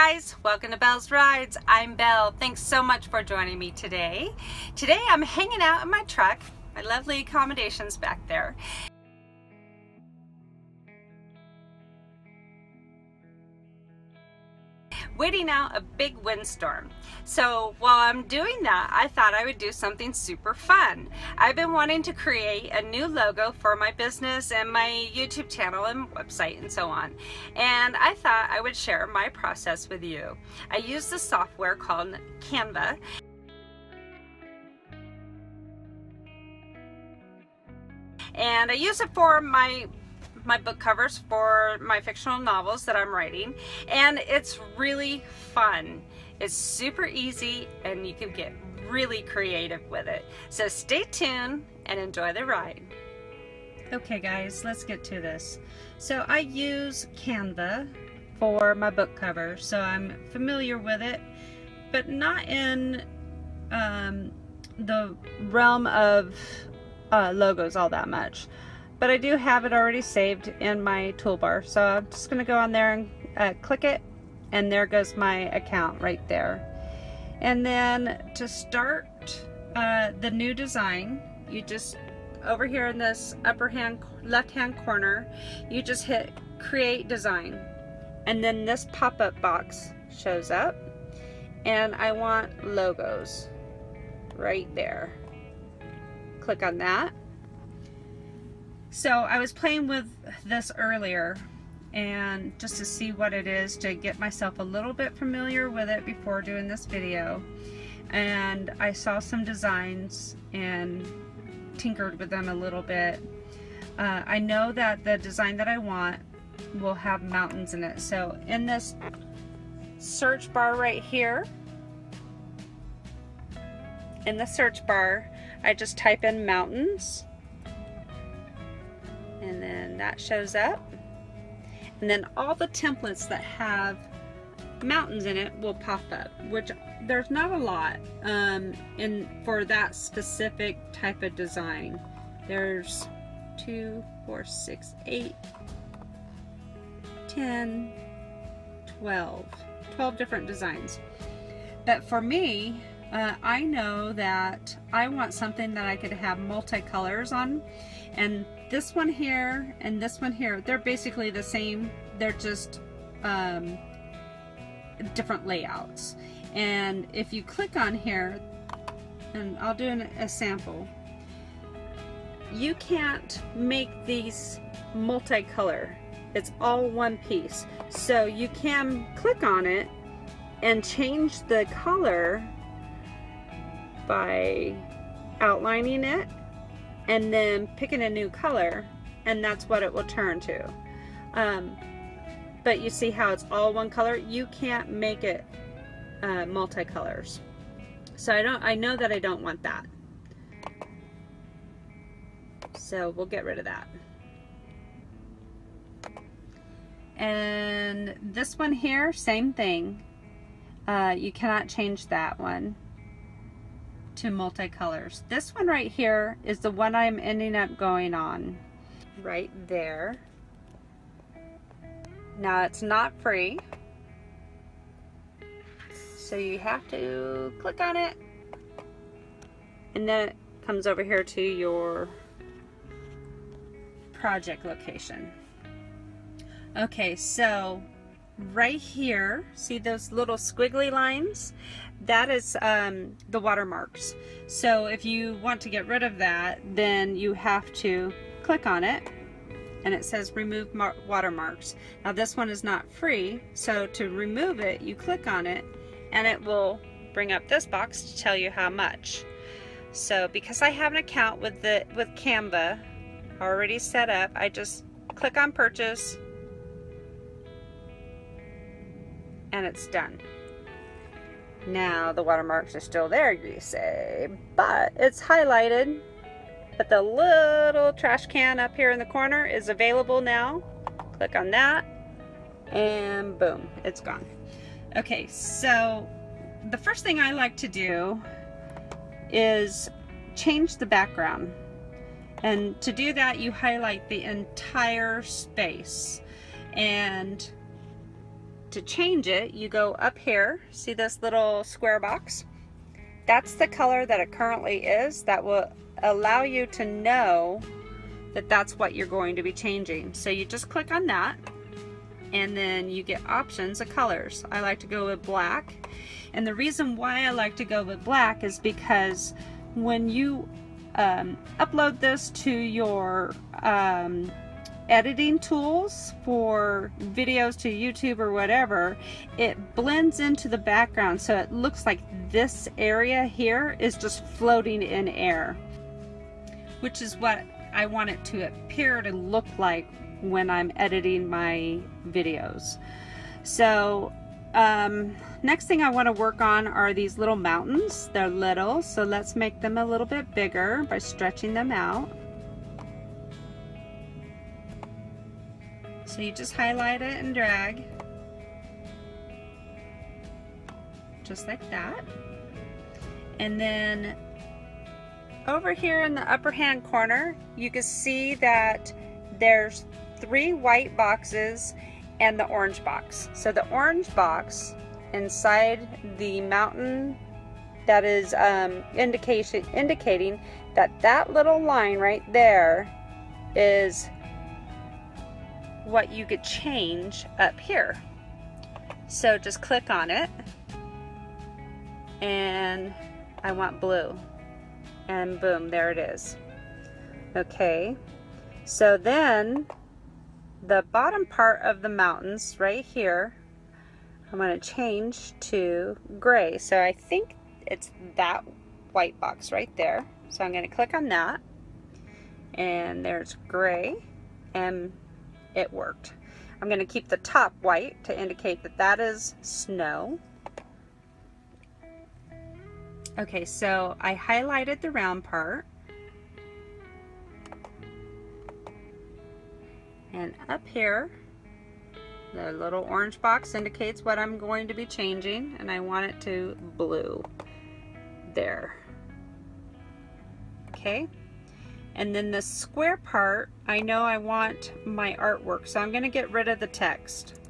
guys, welcome to Bell's Rides. I'm Belle. Thanks so much for joining me today. Today I'm hanging out in my truck, my lovely accommodations back there. Waiting out a big windstorm. So while I'm doing that, I thought I would do something super fun. I've been wanting to create a new logo for my business and my YouTube channel and website and so on. And I thought I would share my process with you. I use the software called Canva. And I use it for my book covers for my fictional novels that I'm writing, and it's really fun. It's super easy and you can get really creative with it. So stay tuned and enjoy the ride. Okay guys, let's get to this. So I use Canva for my book cover, so I'm familiar with it, but not in the realm of logos all that much. But I do have it already saved in my toolbar. So I'm just going to go on there and click it. And there goes my account right there. And then to start the new design, you just, over here in this left hand corner, you just hit create design. And then this pop-up box shows up. And I want logos right there. Click on that. So I was playing with this earlier and just to see what it is, to get myself a little bit familiar with it before doing this video. And I saw some designs and tinkered with them a little bit. I know that the design that I want will have mountains in it. So in this search bar right here, in the search bar, I just type in mountains. And then that shows up, and then all the templates that have mountains in it will pop up, which there's not a lot for that specific type of design. There's 2, 4, 6, 8, 10, 12 different designs. But for me, I know that I want something that I could have multicolors on, and this one here and this one here, they're basically the same. They're just different layouts. And if you click on here, and I'll do a sample, you can't make these multicolor. It's all one piece. So you can click on it and change the color by outlining it and then picking a new color, and that's what it will turn to. But you see how it's all one color? You can't make it multicolors. So I know that I don't want that. So we'll get rid of that. And this one here, same thing. You cannot change that one to multicolors. This one right here is the one I'm ending up going on right there. Now it's not free, so you have to click on it, and then it comes over here to your project location. Okay, so right here, see those little squiggly lines? That is the watermarks. So if you want to get rid of that, then you have to click on it, and it says remove watermarks. Now this one is not free, so to remove it, you click on it, and it will bring up this box to tell you how much. So because I have an account with Canva already set up, I just click on purchase, and it's done. Now the watermarks are still there, you say, but it's highlighted. But the little trash can up here in the corner is available now. Click on that, and boom, it's gone. Okay, so the first thing I like to do is change the background. And to do that, you highlight the entire space. And to change it, you go up here, see this little square box? That's the color that it currently is. That will allow you to know that that's what you're going to be changing. So you just click on that, and then you get options of colors. I like to go with black, and the reason why I like to go with black is because when you upload this to your editing tools for videos to YouTube or whatever, it blends into the background, so it looks like this area here is just floating in air, which is what I want it to appear to look like when I'm editing my videos. So next thing I want to work on are these little mountains. They're little, so let's make them a little bit bigger by stretching them out. So you just highlight it and drag, just like that. And then over here in the upper hand corner, you can see that there's 3 white boxes and the orange box. So the orange box inside the mountain, that is indicating that that little line right there is what you could change up here. So just click on it, and I want blue, and boom, there it is. Okay, so then the bottom part of the mountains right here, I'm going to change to gray. So I think it's that white box right there. So I'm going to click on that, and there's gray, and it worked. I'm going to keep the top white to indicate that that is snow. Okay, so I highlighted the round part, and up here the little orange box indicates what I'm going to be changing, and I want it to blue there. Okay, and then the square part, I know I want my artwork, so I'm going to get rid of the text.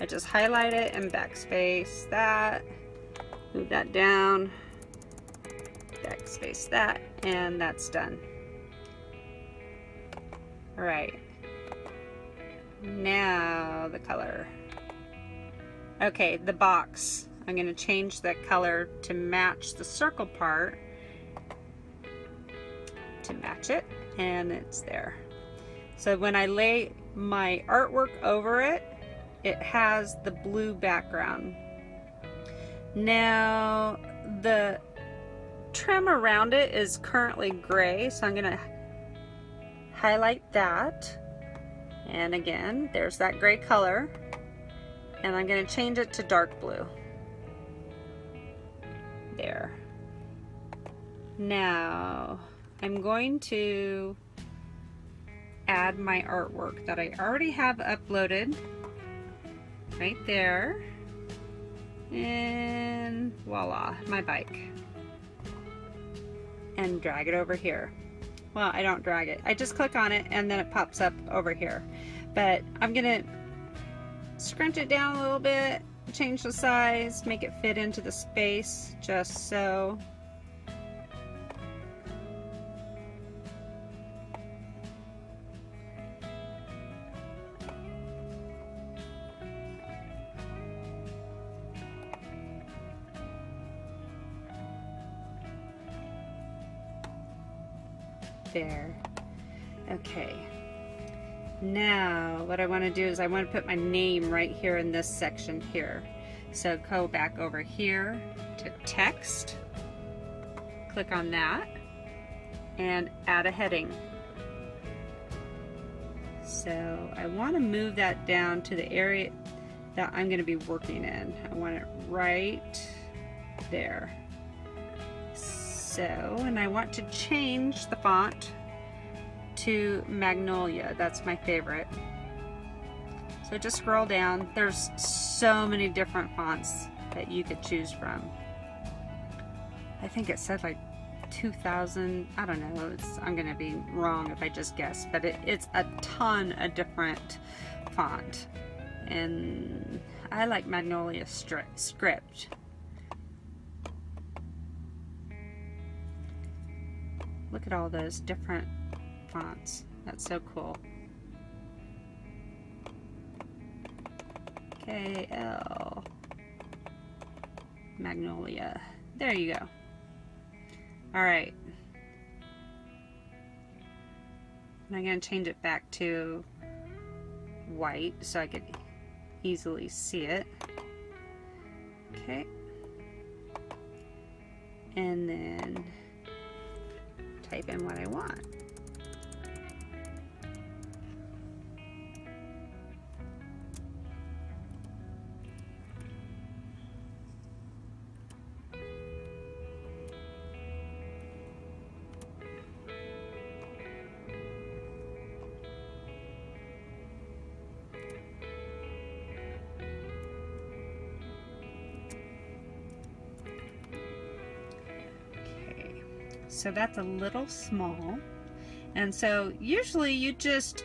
I just highlight it and backspace that, move that down, backspace that, and that's done. All right, now the color. Okay, the box, I'm going to change the color to match the circle part, to match it, and it's there. So when I lay my artwork over it, it has the blue background. Now the trim around it is currently gray, so I'm going to highlight that, and again there's that gray color, and I'm going to change it to dark blue there. Now I'm going to add my artwork that I already have uploaded right there, and voila, my bike, and drag it over here. Well, I don't drag it, I just click on it and then it pops up over here. But I'm gonna scrunch it down a little bit, change the size, make it fit into the space, just so. There. Okay, now what I want to do is I want to put my name right here in this section here. So go back over here to text, click on that, and add a heading. So I want to move that down to the area that I'm going to be working in. I want it right there. So, and I want to change the font to Magnolia. That's my favorite. So just scroll down. There's so many different fonts that you could choose from. I think it said like 2,000. I don't know. I'm gonna be wrong if I just guess, but it's a ton of different font. And I like Magnolia script. Look at all those different fonts. That's so cool. KL Magnolia. There you go. All right. And I'm going to change it back to white so I could easily see it. Okay. And then type in what I want. So that's a little small, and so usually you just,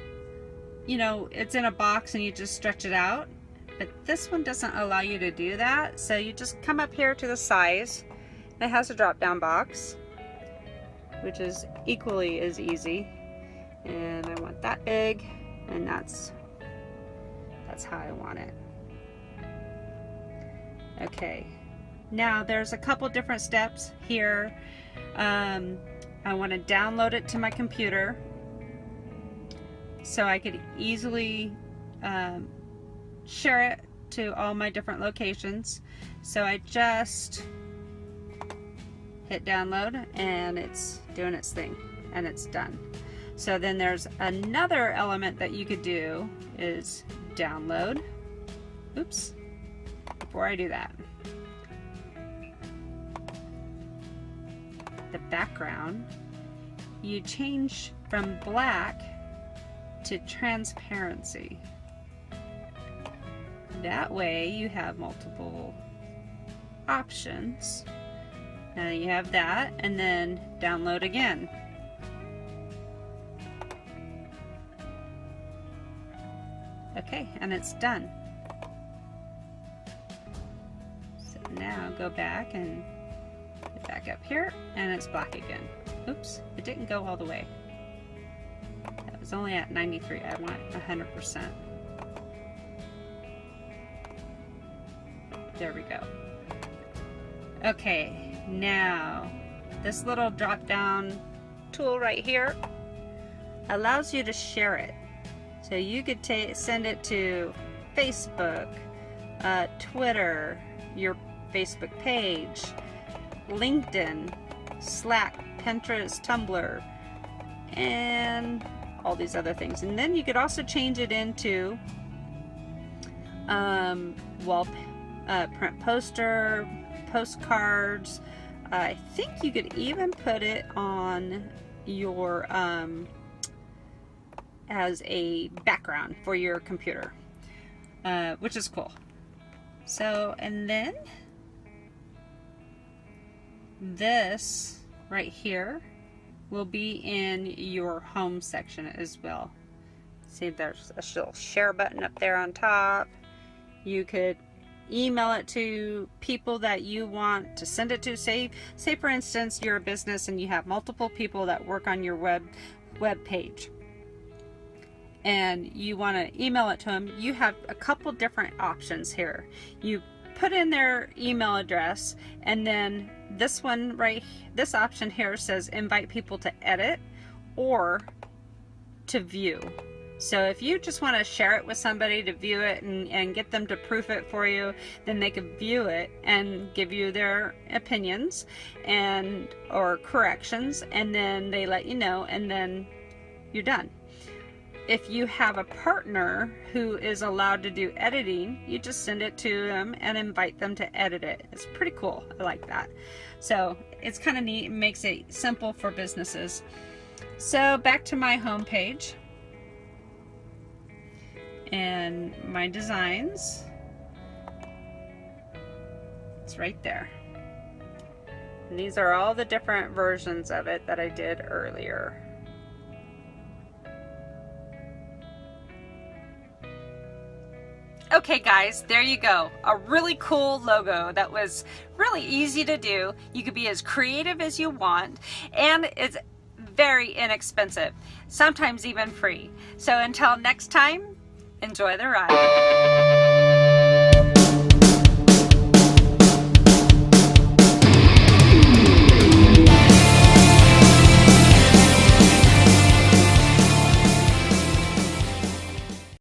you know, it's in a box and you just stretch it out, but this one doesn't allow you to do that. So you just come up here to the size. It has a drop down box, which is equally as easy, and I want that big, and that's how I want it. Okay, now there's a couple different steps here. I want to download it to my computer so I could easily share it to all my different locations. So I just hit download and it's doing its thing and it's done. So then there's another element that you could do is download. Oops, before I do that, the background, you change from black to transparency. That way you have multiple options. Now you have that, and then download again. Okay, and it's done. So now go back and get back up here, and it's black again. Oops, it didn't go all the way. That was only at 93. I want 100%. There we go. Okay, now this little drop down tool right here allows you to share it. So you could send it to Facebook, Twitter, your Facebook page, LinkedIn, Slack, Pinterest, Tumblr, and all these other things. And then you could also change it into print poster, postcards. I think you could even put it on your as a background for your computer, which is cool. So, and then this right here will be in your home section as well. See, there's a little share button up there on top. You could email it to people that you want to send it to. Say for instance you're a business and you have multiple people that work on your web page and you want to email it to them. You have a couple different options here. You put in their email address, and then this one this option here says invite people to edit or to view. So if you just want to share it with somebody to view it and get them to proof it for you, then they could view it and give you their opinions and or corrections, and then they let you know, and then you're done. If you have a partner who is allowed to do editing, you just send it to them and invite them to edit it. It's pretty cool. I like that. So it's kind of neat. It makes it simple for businesses. So back to my home page and my designs. It's right there. And these are all the different versions of it that I did earlier. Okay guys, there you go. A really cool logo that was really easy to do. You could be as creative as you want, and it's very inexpensive, sometimes even free. So until next time, enjoy the ride.